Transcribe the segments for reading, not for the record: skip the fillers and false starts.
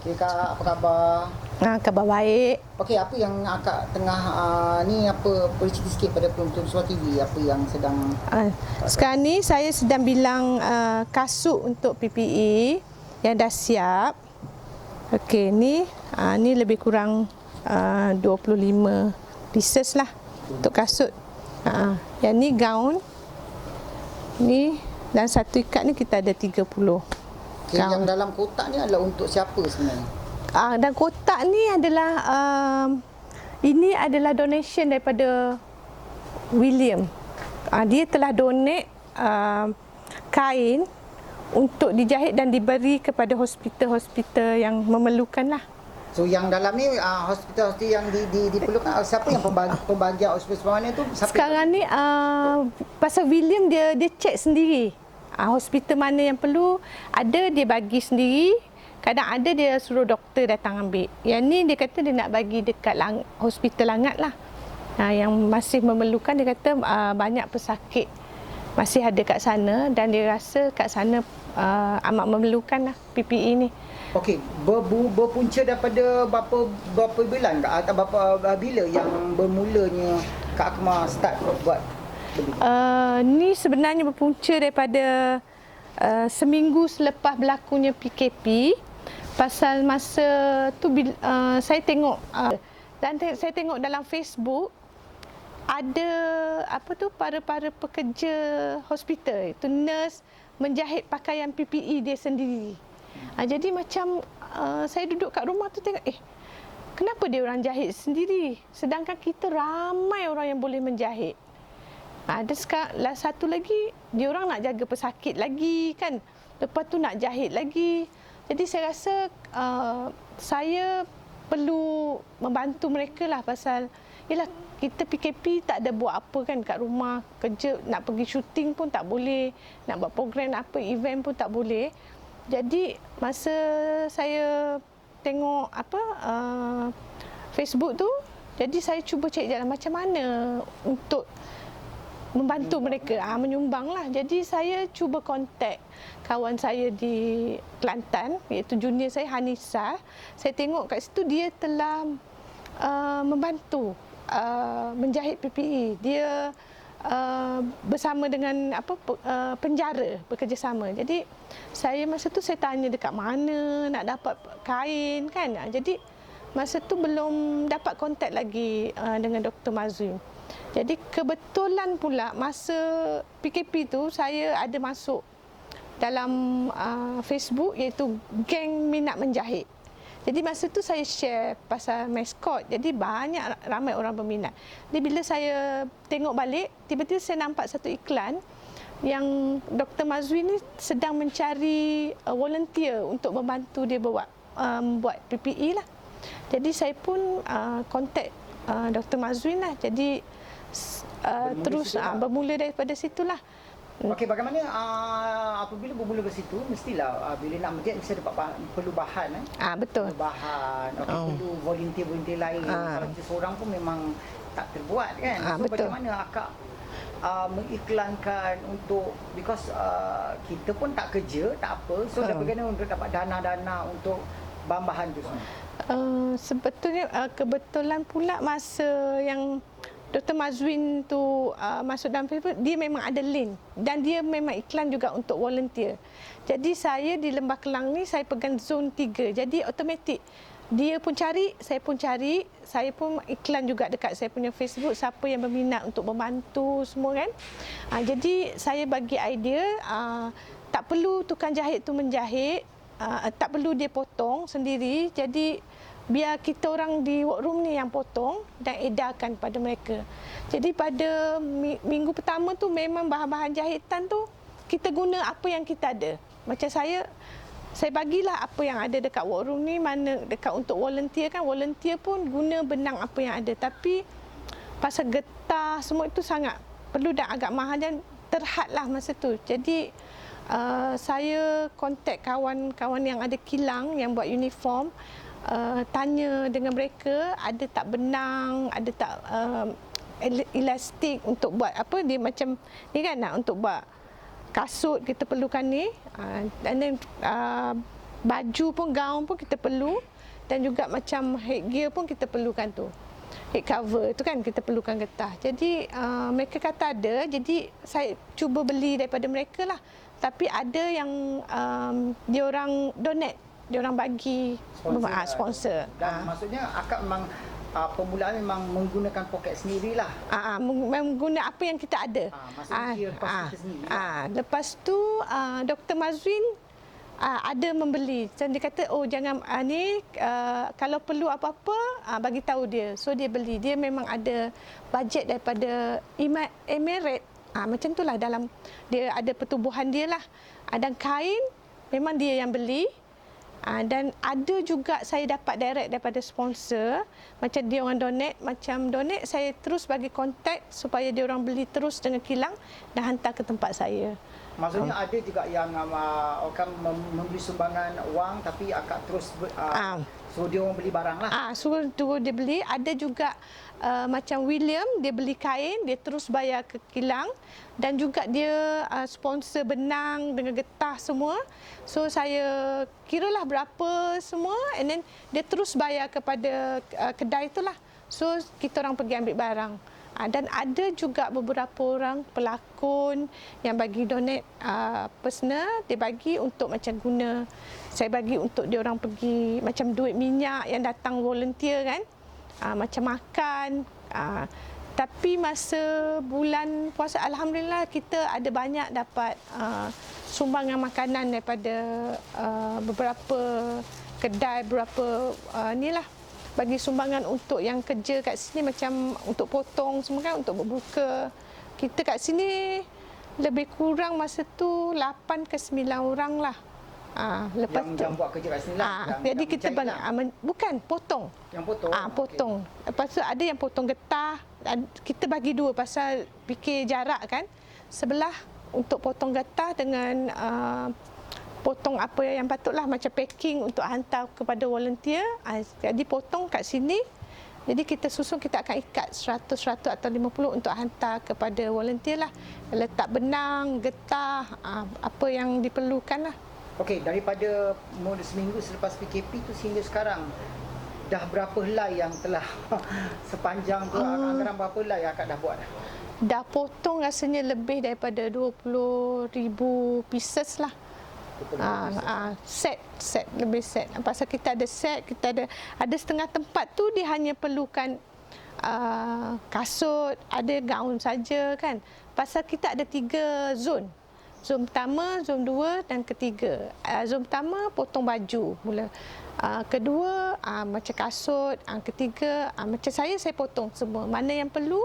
Okay, Kak, apa khabar? Khabar baik. Okey, apa yang Akak tengah ni apa bercerita sikit pada penonton Suara TV apa yang sedang Sekarang ni saya sedang bilang kasut untuk PPE yang dah siap. Okey, ni lebih kurang 25 pieces lah untuk kasut. Yang ni gaun. Ni dan satu ikat ni kita ada 30. okay, yang dalam kotak ni adalah untuk siapa sebenarnya? Dan kotak ni adalah ini adalah donation daripada William. Dia telah donate kain untuk dijahit dan diberi kepada hospital-hospital yang memerlukan lah. So yang dalam ni hospital-hospital yang diperlukan, siapa yang pembagian hospital mana tu? Sekarang ni pasal William dia cek sendiri. Hospital mana yang perlu, ada dia bagi sendiri. Kadang ada dia suruh doktor datang ambil. Yang ni dia kata dia nak bagi dekat hospital Langat lah. Yang masih memerlukan, dia kata banyak pesakit masih ada kat sana dan dia rasa kat sana amat memerlukan lah PPE ni. Okey, berpunca daripada berapa bulan atau berapa bila yang bermulanya Kak Akmal start buat begitu? Ni sebenarnya berpunca daripada seminggu selepas berlakunya PKP. Pasal masa tu saya tengok dan saya tengok dalam Facebook ada para pekerja hospital itu nurse menjahit pakaian PPE dia sendiri. Jadi macam saya duduk kat rumah tu tengok kenapa dia orang jahit sendiri sedangkan kita ramai orang yang boleh menjahit. Ada satu lagi dia orang nak jaga pesakit lagi kan. Lepas tu nak jahit lagi. Jadi saya rasa saya perlu membantu mereka lah pasal yalah kita PKP tak ada buat apa kan kat rumah, kerja nak pergi syuting pun tak boleh, nak buat program apa event pun tak boleh. Jadi masa saya tengok Facebook tu, jadi saya cuba cari jalan macam mana untuk membantu mereka, menyumbang lah. Jadi saya cuba kontak kawan saya di Kelantan, iaitu junior saya Hanisa. Saya tengok kat situ dia telah membantu menjahit PPE. Dia bersama dengan penjara bekerjasama. Jadi saya masa tu saya tanya dekat mana nak dapat kain kan. Jadi masa tu belum dapat kontak lagi dengan Dr. Mazwin. Jadi kebetulan pula masa PKP tu saya ada masuk dalam Facebook iaitu geng minat menjahit. Jadi masa tu saya share pasal maskot. Jadi ramai orang berminat. Jadi bila saya tengok balik, tiba-tiba saya nampak satu iklan yang Dr. Mazwin ni sedang mencari volunteer untuk membantu dia buat PPE lah. Jadi saya pun kontak Dr. Mazwin lah. Jadi terus bermula daripada situlah. Okey, bagaimana apabila bermula ke situ, mestilah bila nak menjahit mesti perlu bahan Betul. Perlu bahan, perlu volunteer lain. Kalau kita seorang pun memang tak terbuat kan. So Betul. bagaimana Akak mengiklankan untuk because kita pun tak kerja, tak apa. So bagaimana untuk dapat dana-dana untuk bahan-bahan tu semua? Sebetulnya kebetulan pula masa yang Dr. Mazwin tu masuk dalam Facebook, dia memang ada link dan dia memang iklan juga untuk volunteer. Jadi saya di Lembah Kelang ni saya pegang zon 3. Jadi automatik dia pun cari, saya pun cari, saya pun iklan juga dekat saya punya Facebook siapa yang berminat untuk membantu semua kan. Jadi saya bagi idea tak perlu tukang jahit tu menjahit, tak perlu dia potong sendiri. Jadi biar kita orang di workroom ni yang potong dan edarkan pada mereka. Jadi pada minggu pertama tu memang bahan-bahan jahitan tu kita guna apa yang kita ada. Macam saya bagilah apa yang ada dekat workroom ni, mana dekat untuk volunteer kan. Volunteer pun guna benang apa yang ada. Tapi pasal getah semua itu sangat perlu dan agak mahal dan terhadlah masa tu. Jadi saya kontak kawan-kawan yang ada kilang yang buat uniform. Tanya dengan mereka ada tak benang, ada tak elastik untuk buat dia macam ni kan untuk buat kasut kita perlukan ni. Dan baju pun, gaun pun kita perlu, dan juga macam headgear pun kita perlukan tu. Head cover tu kan kita perlukan getah. Jadi mereka kata ada, jadi saya cuba beli daripada mereka lah. Tapi ada yang dia orang donate, dia orang bagi sponsor. Dan maksudnya akak memang permulaan memang menggunakan poket sendirilah. Menggunakan apa yang kita ada. Maksudnya kita sendiri. Lepas tu Dr. Mazwin ada membeli. So, dia kata, oh jangan ni kalau perlu apa-apa bagi tahu dia. So dia beli. Dia memang ada bajet daripada Emirates. Macam itulah dalam dia ada pertubuhan dia lah. Dan kain memang dia yang beli. Dan ada juga saya dapat direct daripada sponsor, macam dia orang donate, saya terus bagi kontak supaya dia orang beli terus dengan kilang dan hantar ke tempat saya. Maksudnya ada juga yang akan memberi sumbangan wang tapi akak terus suruh dia orang beli barang lah. Suruh dia beli. Ada juga macam William, dia beli kain, dia terus bayar ke kilang, dan juga dia sponsor benang dengan getah semua. So saya kiralah berapa semua, and then dia terus bayar kepada kedai itulah. So kita orang pergi ambil barang. Dan ada juga beberapa orang pelakon yang bagi donate personal, dia bagi untuk macam guna, saya bagi untuk dia orang pergi macam duit minyak yang datang volunteer kan, macam makan. Tapi masa bulan puasa, alhamdulillah kita ada banyak dapat sumbangan makanan daripada beberapa kedai, beberapa inilah bagi sumbangan untuk yang kerja kat sini, macam untuk potong semua kan, untuk berbuka. Kita kat sini lebih kurang masa tu 8 ke 9 orang lah. Lepas yang buat kerja kat sini lah. Jadi kita bukan potong. Yang potong. Potong. Okay. Lepas tu ada yang potong getah. Kita bagi dua pasal fikir jarak kan. Sebelah untuk potong getah dengan potong apa yang patutlah, macam packing untuk hantar kepada volunteer. Jadi potong kat sini. Jadi kita susun, kita akan ikat 100 atau 50 untuk hantar kepada volunteer lah. Letak benang, getah, apa yang diperlukan lah. Okey, daripada seminggu selepas PKP tu sehingga sekarang, dah berapa helai yang telah sepanjang tu, anggaran berapa helai yang akak dah buat? Dah potong rasanya lebih daripada 20,000 pieces lah. Set lebih set. Pasal kita ada set, kita ada setengah tempat tu dia hanya perlukan kasut, ada gaun saja kan. Pasal kita ada 3 zon. Zon pertama, zon 2 dan ketiga. Zon pertama potong baju mula. Kedua macam kasut, ketiga macam saya potong semua. Mana yang perlu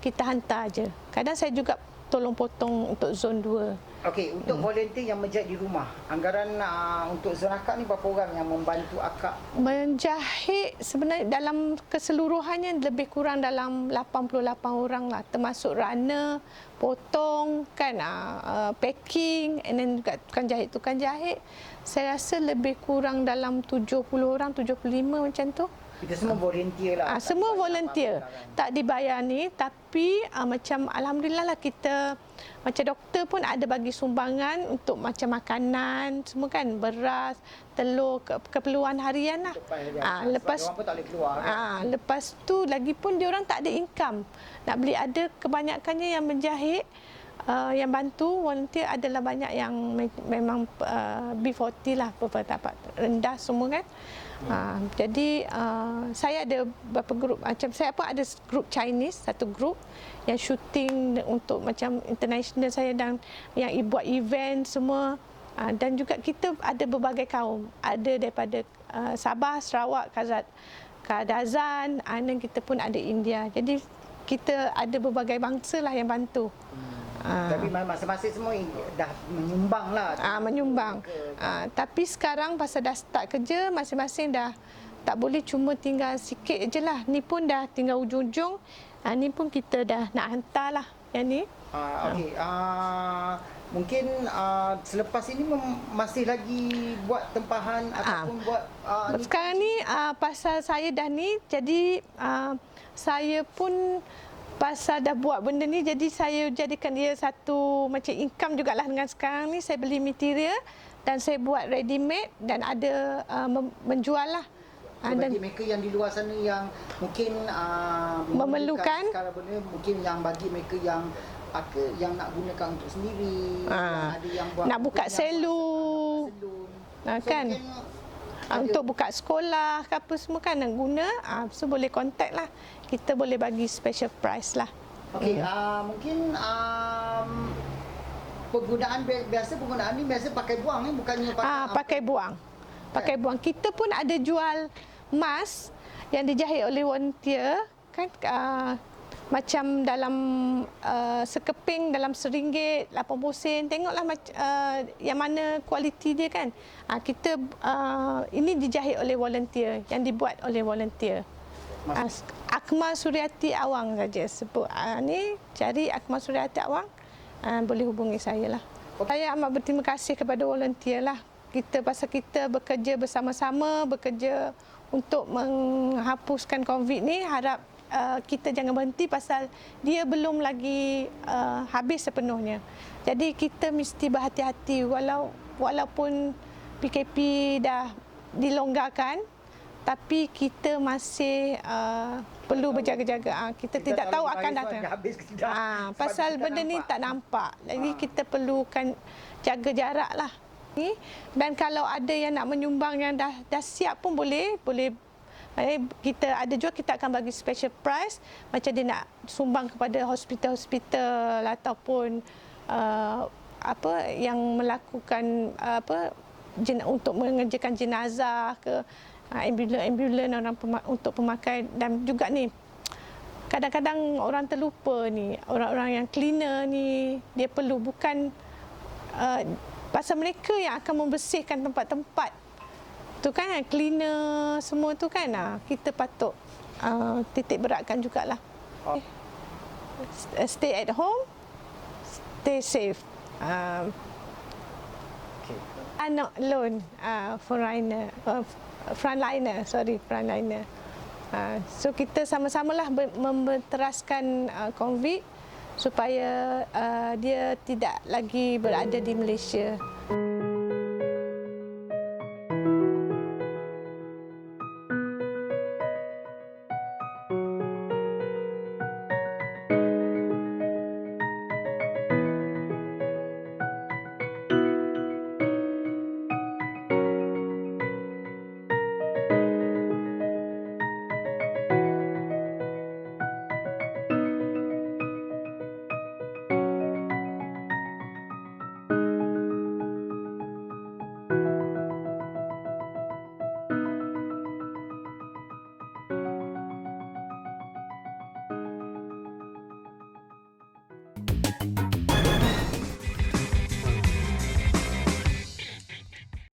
kita hantar aje. Kadang saya juga tolong potong untuk zon 2. Okey, untuk volunteer yang menjahit di rumah, anggaran untuk zon akak ni berapa orang yang membantu akak? Menjahit sebenarnya dalam keseluruhannya lebih kurang dalam 88 orang lah, termasuk runner, potong kan, packing, and then juga tukang jahit. Saya rasa lebih kurang dalam 70 orang, 75 macam tu. Kita semua volunteer lah. Semua volunteer. Tak dibayar ni, tapi macam alhamdulillah lah kita, macam doktor pun ada bagi sumbangan untuk macam makanan semua kan, beras, telur, keperluan harian lah. Lepas pun tak boleh keluar kan? Lepas tu lagi pun dia orang tak ada income nak beli. Ada kebanyakannya yang menjahit, yang bantu volunteer adalah banyak yang memang B40 lah, dapat rendah semua kan. Jadi saya ada beberapa grup, macam saya ada grup Chinese, satu grup yang shooting untuk macam international saya, dan yang buat event semua. Dan juga kita ada berbagai kaum, ada daripada Sabah, Sarawak, Kadazan, dan kita pun ada India. Jadi kita ada berbagai bangsa lah yang bantu. Tapi masing-masing semua dah menyumbang lah. Menyumbang. Tapi sekarang pasal dah start kerja, masing-masing dah tak boleh cuma tinggal sikit je lah. Ni pun dah tinggal ujung-ujung. Ni pun kita dah nak hantar lah yang ni. Okey. Mungkin selepas ini masih lagi buat tempahan ataupun buat sekarang ni pasal saya dah ni, jadi saya pun pasal dah buat benda ni, jadi saya jadikan dia satu macam income jugalah. Dengan sekarang ni saya beli material dan saya buat ready made dan ada menjual lah. Bagi mereka yang di luar sana yang mungkin Memerlukan. sekarang benda, mungkin yang bagi mereka yang yang nak gunakan untuk sendiri, yang ada yang buat nak buka salon, kan? Untuk buka sekolah ke apa semua kan nak guna, so boleh contact lah. Kita boleh bagi special price lah. Okey, mungkin penggunaan ni biasa pakai buang ni, bukannya pakai buang. Pakai buang. Kita pun ada jual mask yang dijahit oleh volunteer kan, macam dalam sekeping dalam RM1, 80 sen. Tengoklah yang mana kualiti dia kan. Kita ini dijahit oleh volunteer, yang dibuat oleh volunteer. Akmal Suryati Awang saja sebut. Ni cari Akmal Suryati Awang, boleh hubungi saya lah. Saya amat berterima kasih kepada volunteer lah. Pasal kita bekerja bersama-sama, bekerja untuk menghapuskan COVID ni. Harap kita jangan berhenti pasal dia belum lagi habis sepenuhnya. Jadi kita mesti berhati-hati walaupun PKP dah dilonggarkan, tapi kita masih perlu berjaga-jaga. Kita tidak tahu akan datang. Pasal benda ni tak nampak. Jadi kita perlukan jaga jarak lah. Dan kalau ada yang nak menyumbang yang dah siap pun boleh. Kita ada juga, kita akan bagi special price. Macam dia nak sumbang kepada hospital-hospital ataupun yang melakukan untuk mengerjakan jenazah ke, ambulan orang untuk pemakai. Dan juga ni kadang-kadang orang terlupa ni, orang-orang yang cleaner ni, dia perlu bukan pasal mereka yang akan membersihkan tempat-tempat tu kan, cleaner semua tu kan, kita patut titik beratkan jugalah. Stay at home, stay safe. Anak loan frontliner. So kita sama-samalah membenteraskan COVID supaya dia tidak lagi berada di Malaysia.